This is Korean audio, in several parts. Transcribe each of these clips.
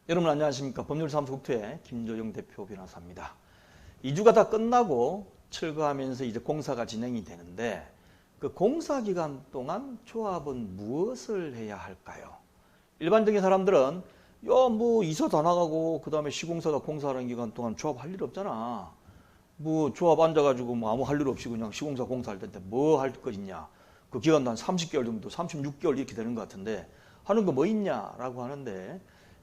여러분 안녕하십니까. 법률사무소 국토의 김조영 대표 변호사입니다. 2주가 다 끝나고 철거하면서 이제 공사가 진행이 되는데 그 공사 기간 동안 조합은 무엇을 해야 할까요? 일반적인 사람들은 뭐 이사 다 나가고 그 다음에 시공사가 공사하는 기간 동안 조합 할 일 없잖아. 뭐 조합 앉아가지고 뭐 아무 할 일 없이 그냥 시공사 공사할 텐데 뭐 할 거 있냐. 그 기간도 한 30개월 정도, 36개월 이렇게 되는 것 같은데 하는 거 뭐 있냐라고 하는데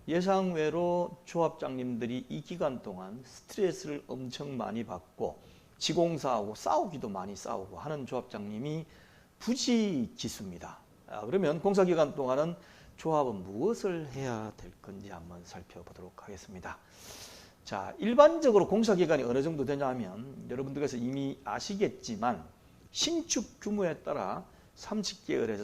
예상외로 조합장님들이 이 기간 동안 스트레스를 엄청 많이 받고 지공사하고 싸우기도 많이 싸우고 하는 조합장님이 부지기수입니다. 그러면 공사기간 동안은 조합은 무엇을 해야 될 건지 한번 살펴보도록 하겠습니다. 자, 일반적으로 공사기간이 어느 정도 되냐면 여러분들께서 이미 아시겠지만 신축 규모에 따라 30개월에서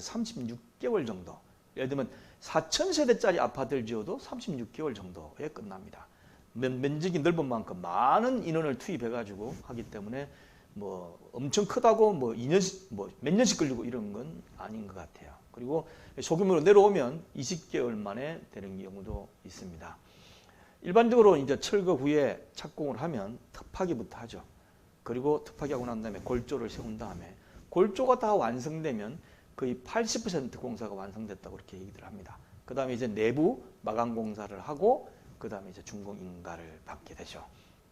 36개월 정도, 예를 들면 4,000세대짜리 아파트를 지어도 36개월 정도에 끝납니다. 면적이 넓은 만큼 많은 인원을 투입해가지고 하기 때문에 뭐 엄청 크다고 뭐 2년씩 몇 년씩 걸리고 이런 건 아닌 것 같아요. 그리고 소규모로 내려오면 20개월 만에 되는 경우도 있습니다. 일반적으로 이제 철거 후에 착공을 하면 톱하기부터 하죠. 그리고 톱하기하고 난 다음에 골조를 세운 다음에 골조가 다 완성되면 거의 80% 공사가 완성됐다고 그렇게 얘기를 합니다. 그 다음에 이제 내부 마감 공사를 하고 그 다음에 이제 준공 인가를 받게 되죠.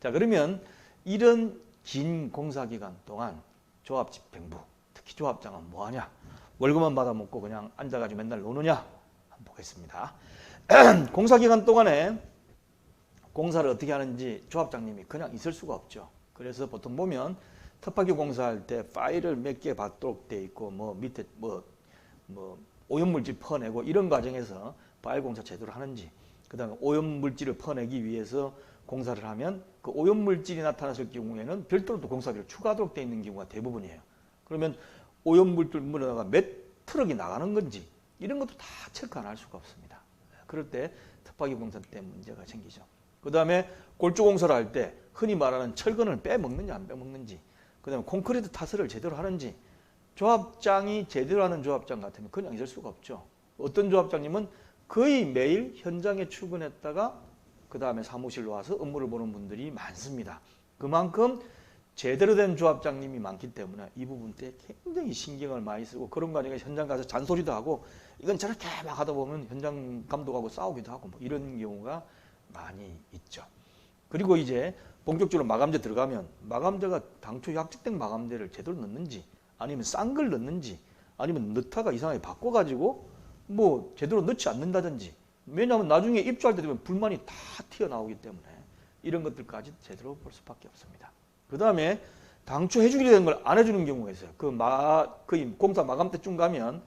자, 그러면 이런 긴 공사 기간 동안 조합 집행부, 특히 조합장은 뭐 하냐? 월급만 받아먹고 그냥 앉아가지고 맨날 노느냐? 한번 보겠습니다. 공사 기간 동안에 공사를 어떻게 하는지 조합장님이 그냥 있을 수가 없죠. 그래서 보통 보면 톱하기 공사할 때 파일을 몇 개 받도록 돼 있고 뭐 밑에 뭐 오염물질 퍼내고 이런 과정에서 파일 공사 제대로 하는지, 그 다음에 오염물질을 퍼내기 위해서 공사를 하면 그 오염물질이 나타났을 경우에는 별도로 또 공사비를 추가하도록 돼 있는 경우가 대부분이에요. 그러면 오염물질 물어다가 몇 트럭이 나가는 건지 이런 것도 다 체크 안 할 수가 없습니다. 그럴 때 톱하기 공사 때 문제가 생기죠. 그 다음에 골조 공사를 할 때 흔히 말하는 철근을 빼먹는지 안 빼먹는지, 그 다음에 콘크리트 타설을 제대로 하는지, 조합장이 제대로 하는 조합장 같으면 그냥 있을 수가 없죠. 어떤 조합장님은 거의 매일 현장에 출근했다가 그 다음에 사무실로 와서 업무를 보는 분들이 많습니다. 그만큼 제대로 된 조합장님이 많기 때문에 이 부분 때 굉장히 신경을 많이 쓰고 그런 과정에서 현장 가서 잔소리도 하고 이건 저렇게 막 하다 보면 현장 감독하고 싸우기도 하고 뭐 이런 경우가 많이 있죠. 그리고 이제 본격적으로 마감재 들어가면 마감재가 당초 약속된 마감재를 제대로 넣는지 아니면 싼 걸 넣는지 아니면 넣다가 이상하게 바꿔가지고 뭐 제대로 넣지 않는다든지, 왜냐하면 나중에 입주할 때 되면 불만이 다 튀어나오기 때문에 이런 것들까지 제대로 볼 수밖에 없습니다. 그 다음에 당초 해주기로 된 걸 안 해주는 경우가 있어요. 거의 공사 마감 때쯤 가면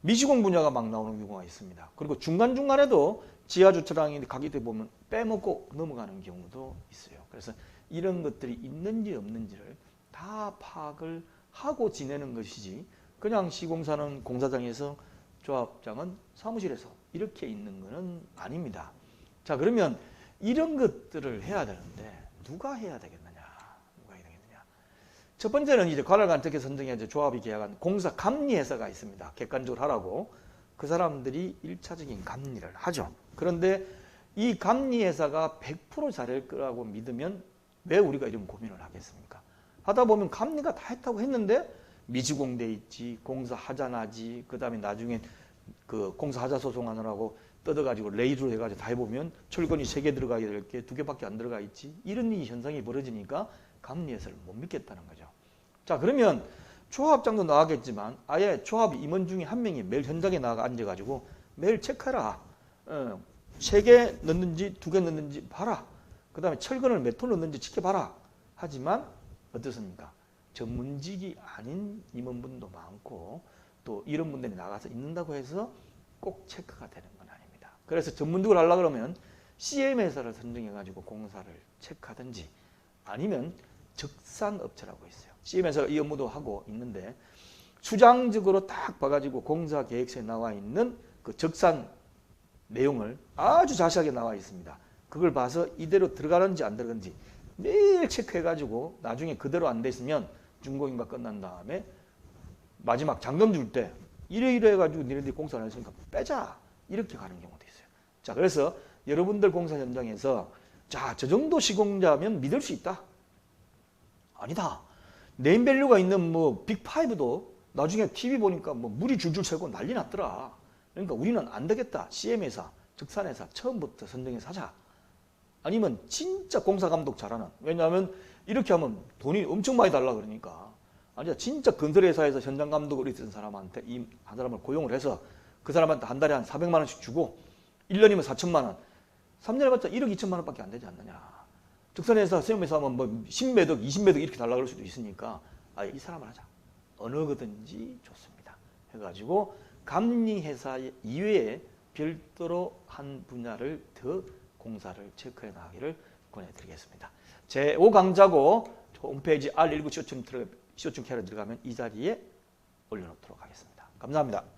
미시공 분야가 막 나오는 경우가 있습니다. 그리고 중간중간에도 지하주차장이 가게 돼 보면 빼먹고 넘어가는 경우도 있어요. 그래서 이런 것들이 있는지 없는지를 다 파악을 하고 지내는 것이지 그냥 시공사는 공사장에서 조합장은 사무실에서 이렇게 있는 것은 아닙니다. 자, 그러면 이런 것들을 해야 되는데 누가 해야 되겠느냐? 첫 번째는 이제 관할관특위 선정해서 조합이 계약한 공사 감리회사가 있습니다. 객관적으로 하라고. 그 사람들이 1차적인 감리를 하죠. 그런데 이 감리회사가 100% 잘할 거라고 믿으면 왜 우리가 이런 고민을 하겠습니까? 하다 보면 감리가 다 했다고 했는데 미시공돼 있지, 공사 하자나지, 그 다음에 나중에 그 공사 하자 소송하느라고 뜯어가지고 레이드로 해가지고 다 해보면 철근이 3개 들어가야 될 게 2개밖에 안 들어가 있지. 이런 현상이 벌어지니까 감리회사를 못 믿겠다는 거죠. 자, 그러면 조합장도 나가겠지만 아예 조합 임원 중에 한 명이 매일 현장에 나가 앉아가지고 매일 체크해라. 3개 넣는지 2개 넣는지 봐라. 그 다음에 철근을 몇 톤 넣는지 지켜봐라. 하지만 어떻습니까? 전문직이 아닌 임원분도 많고 또 이런 분들이 나가서 있는다고 해서 꼭 체크가 되는 건 아닙니다. 그래서 전문직을 하려고 그러면 CM회사를 선정해가지고 공사를 체크하든지 아니면 적산업체라고 있어요. CM회사가 이 업무도 하고 있는데 수장적으로 딱 봐가지고 공사 계획서에 나와 있는 그 적산 내용을 아주 자세하게 나와 있습니다. 그걸 봐서 이대로 들어가는지 안 들어가는지 매일 체크해가지고 나중에 그대로 안 됐으면 준공인가 끝난 다음에 마지막 잔금 줄 때 이래 해가지고 니네들이 공사를 안 했으니까 빼자 이렇게 가는 경우도 있어요. 자, 그래서 여러분들 공사 현장에서 자, 저 정도 시공자면 믿을 수 있다. 아니다. 네임밸류가 있는 뭐 빅5도 나중에 TV 보니까 뭐 물이 줄줄 새고 난리 났더라. 그러니까 우리는 안 되겠다. CM회사, 적산회사 처음부터 선정해서 하자. 아니면 진짜 공사 감독 잘하는. 왜냐하면 이렇게 하면 돈이 엄청 많이 달라 그러니까. 아니야, 진짜 건설회사에서 현장 감독을 있던 사람한테 한 사람을 고용을 해서 그 사람한테 한 달에 한 400만 원씩 주고 1년이면 4천만 원. 3년 해봤자 1억 2천만 원밖에 안 되지 않느냐. 적산회사, 세움회사 하면 뭐 10매덕, 20매덕 이렇게 달라 그럴 수도 있으니까 이 사람을 하자. 어느 거든지 좋습니다. 해가지고 감리회사 이외에 별도로 한 분야를 더 공사를 체크해 나가기를 권해드리겠습니다. 제 5강자고 홈페이지 R19 시오층 캐러 들어가면 이 자리에 올려놓도록 하겠습니다. 감사합니다.